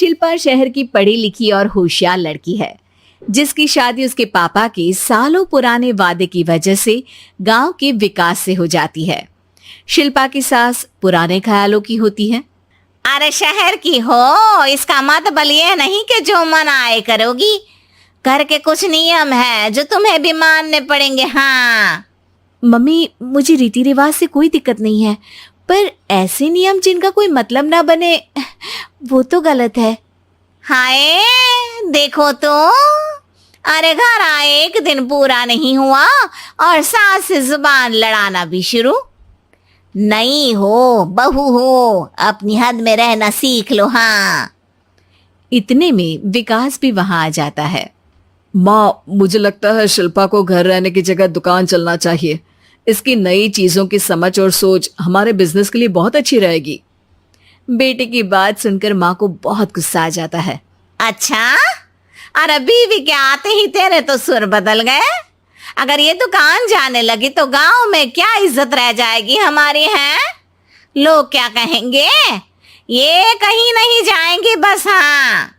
शिल्पा शहर की पढ़ी लिखी और होशियार लड़की है, जिसकी शादी उसके पापा के सालों पुराने वादे की वजह से गांव के विकास से हो जाती है। शिल्पा की सास पुराने ख्यालों की होती है। अरे शहर की हो, इसका मतलब ये नहीं कि जो मन आए करोगी। घर के कुछ नियम है जो तुम्हें भी मानने पड़ेंगे। हाँ मम्मी, मुझे रीति रिवाज से कोई दिक्कत नहीं है, पर ऐसे नियम जिनका कोई मतलब ना बने वो तो गलत है। हाय देखो तो, अरे घर आए एक दिन पूरा नहीं हुआ और सास से जुबान लड़ाना भी शुरू। नहीं हो, बहू हो, अपनी हद में रहना सीख लो। हाँ इतने में विकास भी वहां आ जाता है। माँ, मुझे लगता है शिल्पा को घर रहने की जगह दुकान चलना चाहिए। इसकी नई चीजों की समझ और सोच हमारे बिजनेस के लिए बहुत अच्छी रहेगी। बेटे की बात सुनकर माँ को बहुत गुस्सा आ जाता है। अच्छा, अरे बीवी के आते ही तेरे तो सुर बदल गए। अगर ये दुकान जाने लगी तो गांव में क्या इज्जत रह जाएगी हमारी है? लोग क्या कहेंगे? ये कहीं नहीं जाएंगे बस। हाँ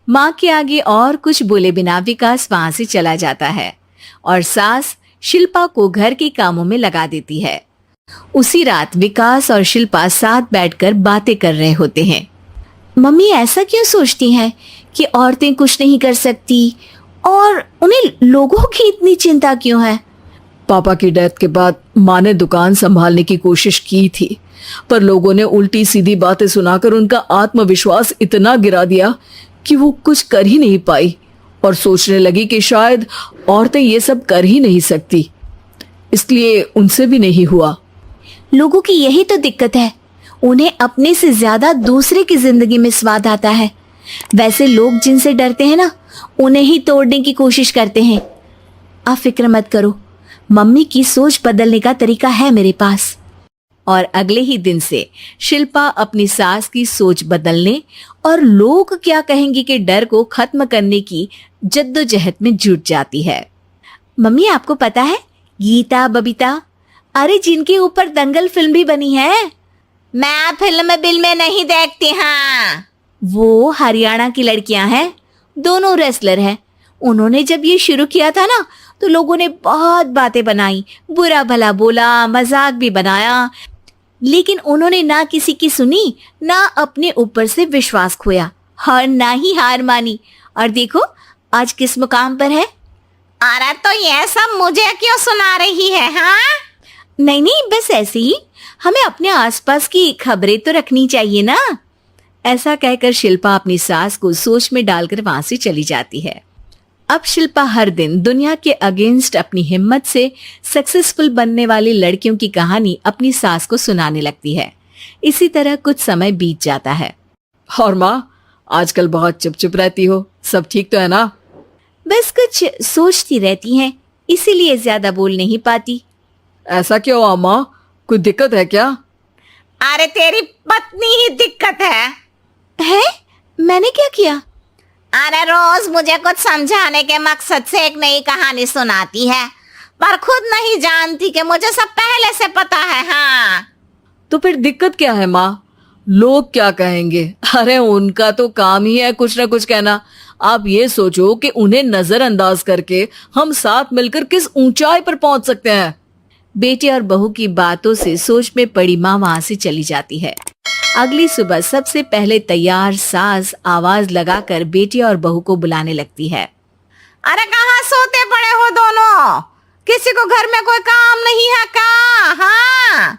माँ के आगे और कुछ बोले बिना विकास वहां से चला जाता है और सास शिल्पा को घर के कामों में लगा देती है। उसी रात विकास और शिल्पा साथ बैठकर बातें कर रहे होते हैं। मम्मी ऐसा क्यों सोचती हैं कि औरतें कुछ नहीं कर सकती, और उन्हें लोगों की इतनी चिंता क्यों है? पापा की डेथ के बाद माँ ने दुकान संभालने की कोशिश की थी, पर लोगों ने उल्टी सीधी बातें सुनाकर उनका आत्मविश्वास इतना गिरा दिया कि वो कुछ कर ही नहीं पाई और सोचने लगी कि शायद औरतें ये सब कर ही नहीं सकती, इसलिए उनसे भी नहीं हुआ। लोगों की यही तो दिक्कत है, उन्हें अपने से ज्यादा दूसरे की जिंदगी में स्वाद आता है। वैसे लोग जिनसे डरते हैं ना, उन्हें ही तोड़ने की कोशिश करते हैं। आप फिक्र मत करो, मम्मी की सोच बदलने का तरीका है मेरे पास। और अगले ही दिन से शिल्पा अपनी सास की सोच बदलने और लोग क्या कहेंगे के डर को खत्म करने की जद्दोजहद में जुट जाती है। मम्मी, आपको पता है गीता बबीता, अरे जिनके ऊपर दंगल फिल्म भी बनी है। मैं फिल्म बिल में नहीं देखती। हाँ वो हरियाणा की लड़कियां हैं, दोनों रेसलर हैं। उन्होंने जब ये शुरू किया था ना, तो लोगों ने बहुत बातें बनाई, बुरा भला बोला, मजाक भी बनाया, लेकिन उन्होंने ना किसी की सुनी, ना अपने ऊपर से विश्वास खोया और ना ही हार मानी। और देखो आज किस मुकाम पर है। अरे तो ये सब मुझे क्यों सुना रही है? हाँ नहीं, बस ऐसे ही, हमें अपने आसपास की खबरें तो रखनी चाहिए ना। ऐसा कहकर शिल्पा अपनी सास को सोच में डालकर वहां से चली जाती है। अब शिल्पा हर दिन दुनिया के अगेंस्ट अपनी हिम्मत से सक्सेसफुल बनने वाली लड़कियों की कहानी अपनी सास को सुनाने लगती है। इसी तरह कुछ समय बीत जाता है। और माँ, आजकल बहुत चुप चुप रहती हो, सब ठीक तो है ना? बस कुछ सोचती रहती हैं, इसीलिए ज्यादा बोल नहीं पाती। ऐसा क्यों अम्मा, कोई दिक्कत है क्या? अरे तेरी पत्नी ही दिक्कत है। मैंने क्या किया? अरे रोज मुझे कुछ समझाने के मकसद से एक नई कहानी सुनाती है, पर खुद नहीं जानती कि मुझे सब पहले से पता है। हाँ तो फिर दिक्कत क्या है माँ? लोग क्या कहेंगे? अरे उनका तो काम ही है कुछ ना कुछ कहना। आप ये सोचो कि उन्हें नजरअंदाज करके हम साथ मिलकर किस ऊंचाई पर पहुंच सकते हैं। बेटे और बहू की बातों से सोच में पड़ी माँ वहां से चली जाती है। अगली सुबह सबसे पहले तैयार सास आवाज लगाकर बेटे और बहू को बुलाने लगती है। अरे कहाँ सोते पड़े हो दोनों? किसी को घर में कोई काम नहीं है क्या? हाँ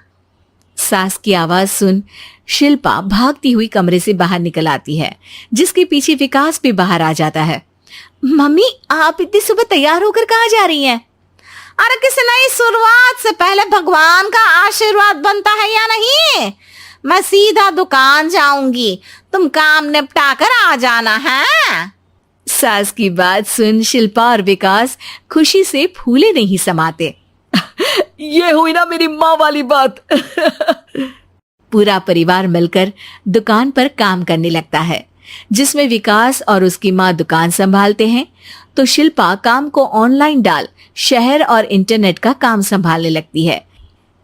सास की आवाज सुन शिल्पा भागती हुई कमरे से बाहर निकल आती है, जिसके पीछे विकास भी बाहर आ जाता है। मम्मी, आप इतनी सुबह तैयार होकर कहाँ जा रही हैं? अरे किसी नई शुरुआत से पहले भगवान का आशीर्वाद बनता है या नहीं? मैं सीधा दुकान जाऊंगी, तुम काम निपटा कर आ जाना है। सास की बात सुन शिल्पा और विकास खुशी से फूले नहीं समाते। ये हुई ना मेरी माँ वाली बात। पूरा परिवार मिलकर दुकान पर काम करने लगता है, जिसमें विकास और उसकी माँ दुकान संभालते हैं, तो शिल्पा काम को ऑनलाइन डाल शहर और इंटरनेट का काम संभालने लगती है,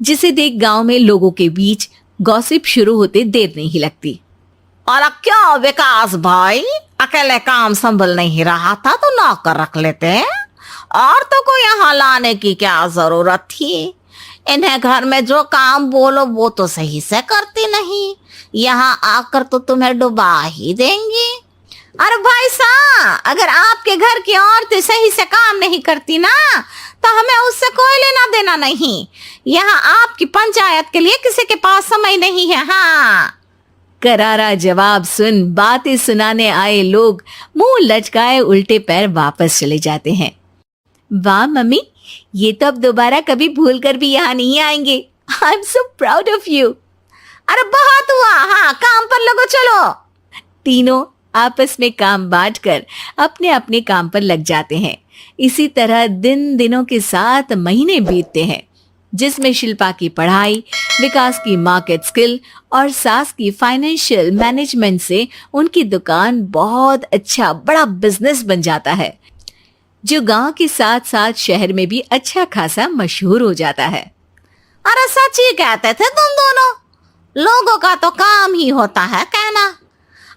जिसे देख गांव में लोगों के बीच गॉसिप शुरू होते देर नहीं लगती। और क्या विकास भाई, अकेले काम संभल नहीं रहा था तो नौकर रख लेते, और तो को यहाँ लाने की क्या जरूरत थी। इन्हें घर में जो काम बोलो वो तो सही से करती नहीं, यहाँ आकर तो तुम्हें डुबा ही देंगी। अरे भाई साहब, अगर आपके घर की औरतें सही से काम नहीं करती ना तो हमें उससे कोई लेना देना नहीं। यहाँ आपकी पंचायत के लिए किसी के पास समय नहीं है। हाँ, करारा जवाब सुन बातें सुनाने आए लोग मुंह लचकाए उल्टे पैर वापस चले जाते हैं। वाह मम्मी, ये तो अब दोबारा कभी भूल कर भी यहाँ नहीं आएंगे। I am so proud of you. अरे बहुत हुआ, हाँ काम पर लगो चलो। तीनों आपस में काम बांटकर अपने अपने काम पर लग जाते हैं। इसी तरह दिनों के साथ महीने बीतते हैं, जिसमें शिल्पा की पढ़ाई, विकास की मार्केट स्किल और सास की फाइनेंशियल मैनेजमेंट से उनकी दुकान बहुत अच्छा बड़ा बिजनेस बन जाता है, जो गांव के साथ साथ शहर में भी अच्छा खासा मशहूर हो जाता है। अरे सच ही कहते थे तुम दोनों, लोगों का तो काम ही होता है कहना।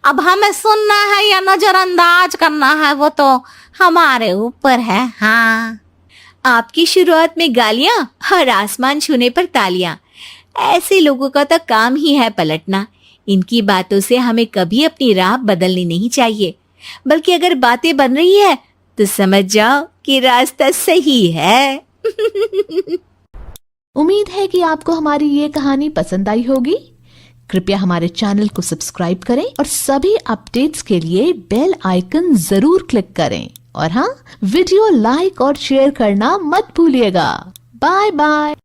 अब हमें सुनना है या नजरअंदाज करना है वो तो हमारे ऊपर है। हाँ, आपकी शुरुआत में गालियां और आसमान छूने पर तालियां, ऐसे लोगों का तो काम ही है पलटना। इनकी बातों से हमें कभी अपनी राह बदलनी नहीं चाहिए, बल्कि अगर बातें बन रही है तो समझ जाओ कि रास्ता सही है। उम्मीद है कि आपको हमारी ये कहानी पसंद आई होगी। कृपया हमारे चैनल को सब्सक्राइब करें और सभी अपडेट्स के लिए बेल आइकन जरूर क्लिक करें। और हाँ, वीडियो लाइक और शेयर करना मत भूलिएगा। Bye bye.